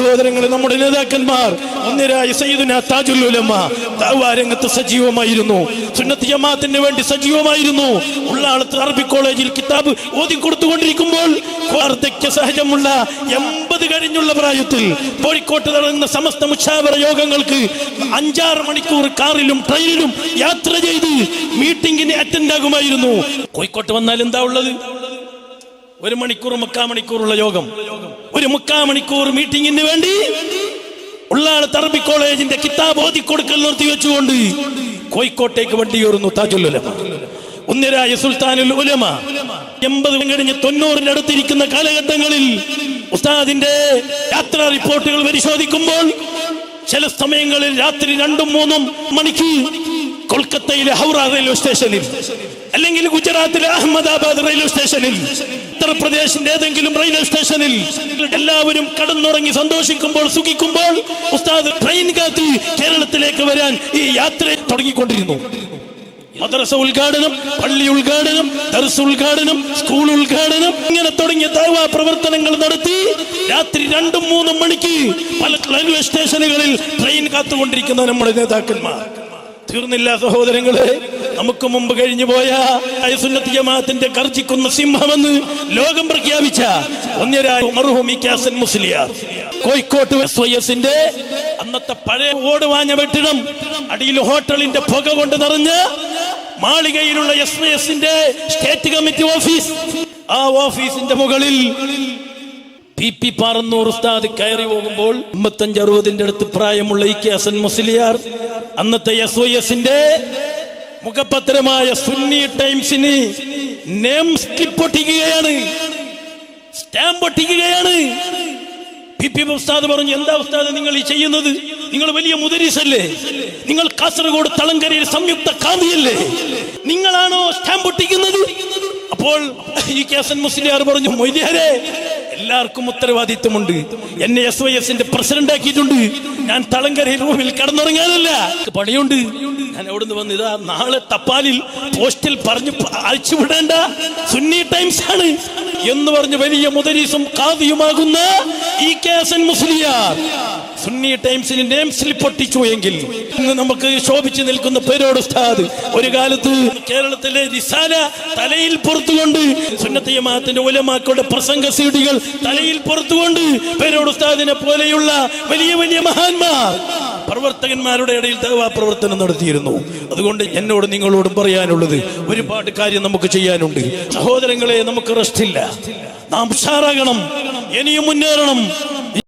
സഹോദരങ്ങളെ, നമ്മുടെ നേതാക്കന്മാർ ഒന്നിരായ സയ്യിദുനാ താജുൽ ഉലമ ദഅ്വാ രംഗത്ത് സജീവമായിരുന്നു. സുന്നത്ത് ജമാഅത്തിന് വേണ്ടി സജീവമായിരുന്നു. ഉള്ളാളത്ത് അറബി കോളേജിൽ കിതാബ് ഓതി കൊടുത്തുകൊണ്ടിരിക്കുമ്പോൾ വാർദ്ധക്യ സഹജമുള്ള 80 കഴിഞ്ഞുള്ള പ്രായത്തിൽ കോഴിക്കോട്ട് നടന്ന സമസ്ത മുശാവറ യോഗങ്ങൾക്ക് 5-6 മണിക്കൂർ കാറിലും ട്രെയിനിലും യാത്ര ചെയ്ത് മീറ്റിംഗിന് അറ്റൻഡ് ആകുമായിരുന്നു. കോഴിക്കോട്ട് വന്നാൽ എന്താ ഉള്ളത്? 1 മണിക്കൂർ 3/4 മണിക്കൂറുള്ള യോഗം, 1/3 മണിക്കൂർ മീറ്റിംഗിന് വേണ്ടി ഉള്ളാളത്ത് അറബി കോളേജിന്റെ കിതാബ് ഓതി കൊടുക്കൽ നിർത്തി വെച്ചുകൊണ്ട് കോഴിക്കോട്ടേക്ക് വണ്ടിയേറുന്നു താജുൽ ഉലമ, ഉന്നരായ സുൽത്താനുൽ ഉലമ. 80 കഴിഞ്ഞ് 90 അടുത്തിരിക്കുന്ന കാലഘട്ടങ്ങളിൽ ഉസ്താദിന്റെ യാത്രാ റിപ്പോർട്ടുകൾ പരിശോധിക്കുമ്പോൾ ചില സമയങ്ങളിൽ രാത്രി 2-3 മണിക്ക് കൊൽക്കത്തയിലെ ഹൗറ റെയിൽവേ സ്റ്റേഷനിൽ, അല്ലെങ്കിൽ ഗുജറാത്തിലെ അഹമ്മദാബാദ് റെയിൽവേ സ്റ്റേഷനിൽ, ഉത്തർപ്രദേശിന്റെ ഏതെങ്കിലും റെയിൽവേ സ്റ്റേഷനിൽ എല്ലാവരും കടന്നുറങ്ങി സന്തോഷിക്കുമ്പോൾ സുഖിക്കുമ്പോൾ ഉസ്താദ് ട്രെയിൻ കാത്തി കേരളത്തിലേക്ക് വരാൻ ഈ യാത്ര തുടങ്ങിക്കൊണ്ടിരുന്നു. മദ്രസ ഉദ്ഘാടനം, പള്ളി ഉദ്ഘാടനം, ദർസ് ഉദ്ഘാടനം, സ്കൂൾ ഉദ്ഘാടനം, ഇങ്ങനെ തുടങ്ങിയ ദഅ്വാ പ്രവർത്തനങ്ങൾ നടത്തി രാത്രി 2-3 മണിക്ക് പല റെയിൽവേ സ്റ്റേഷനുകളിൽ ട്രെയിൻ കാത്തുകൊണ്ടിരിക്കുന്ന നമ്മുടെ നേതാക്കന്മാർ. തീർന്നില്ല സഹോദരങ്ങളെ, നമുക്ക് മുമ്പ് കഴിഞ്ഞു പോയ സുന്നത്ത് ജമാഅത്തിന്റെ ഗർജിക്കുന്ന സിംഹമെന്ന് ലോകം പ്രഖ്യാപിച്ച ഒന്നരായ മർഹൂം ഇ.കെ. മുസ്ലിയാർ കോഴിക്കോട്ട് SYSന്റെ അന്നത്തെ പഴയ ഓടുവാഞ്ഞ വെട്ടിടം, അടിയിൽ ഹോട്ടലിന്റെ പുക കൊണ്ട് നിറഞ്ഞ മാളികയിലുള്ള SYSന്റെ സ്റ്റേറ്റ് കമ്മിറ്റി ഓഫീസ്, ആ ഓഫീസിന്റെ മുകളിൽ PP പാറന്നൂർ ഉസ്താദ് കയറി പോകുമ്പോൾ 55-60 അടുത്ത് പ്രായമുള്ള ഇ.കെ. മുസ്ലിയാർ അന്നത്തെ SYSന്റെ മുഖപത്രമായ സുന്നി ടൈംസിന് നെയിം സ്ലിപ്പ് ഒട്ടിക്കുകയാണ്, സ്റ്റാമ്പ് ഒട്ടിക്കുകയാണ്. PP ഉസ്താദ് പറഞ്ഞു, എന്താ ഉസ്താദ് നിങ്ങൾ ഈ ചെയ്യുന്നത്? നിങ്ങൾ വലിയ മുദരിസല്ലേ? നിങ്ങൾ കാസർഗോഡ് തളങ്കരയിൽ സംയുക്ത കാന്തിയല്ലേ? നിങ്ങളാണോ സ്റ്റാമ്പ് ഒട്ടിക്കുന്നത്? അപ്പോൾ ഇ.കെ. മുസ്ലിയാർ പറഞ്ഞു, മൊയ്ലിയാരെ, എല്ലാവർക്കും ഉത്തരവാദിത്വമുണ്ട്. എന്നെ SYSന്റെ പ്രസിഡന്റ് ആക്കിയിട്ടുണ്ട്. ഞാൻ തളങ്കരയിൽ റൂമിൽ കടന്നുറങ്ങാനല്ല, പണിയുണ്ട്. ഞാൻ അവിടുന്ന് വന്ന് ഇതാ നാളെ തപ്പാലിൽ പോസ്റ്റിൽ പറഞ്ഞു അയച്ചുവിടേണ്ട സുന്നി ടൈംസ് ആണ് എന്ന് പറഞ്ഞ് വലിയ മുദരീസും ഖാദിയുമാകുന്ന ഇ.കെ. മുസ്ലിയാർ സുന്നി ടൈംസിന് നെയിം സ്ലിപ്പ് ഒട്ടിച്ചു എങ്കിൽ ഇന്ന് നമുക്ക് ശോഭിച്ചു നിൽക്കുന്ന പേരോട് ഉസ്താദ് ഒരു കാലത്ത് കേരളത്തിലെ റിസാല തലയിൽ പുറത്തുകൊണ്ട്, സുന്നത്ത് ജമാഅത്തിന്റെ ഉലമാക്കളുടെ പ്രസംഗ സീഡികൾ തലയിൽ പുറത്തുകൊണ്ട് പേരോട് ഉസ്താദിനെ പോലെയുള്ള വലിയ വലിയ മഹാന്മാർ പ്രവർത്തകന്മാരുടെ ഇടയിൽ ദഅ്വാ പ്രവർത്തനം നടത്തിയിരുന്നു. അതുകൊണ്ട് എന്നോട് നിങ്ങളോടും പറയാനുള്ളത്, ഒരുപാട് കാര്യം നമുക്ക് ചെയ്യാനുണ്ട് സഹോദരങ്ങളെ. നമുക്ക് റെസ്റ്റില്ല, നാം ഉഷാറാകണം, ഇനിയും മുന്നേറണം.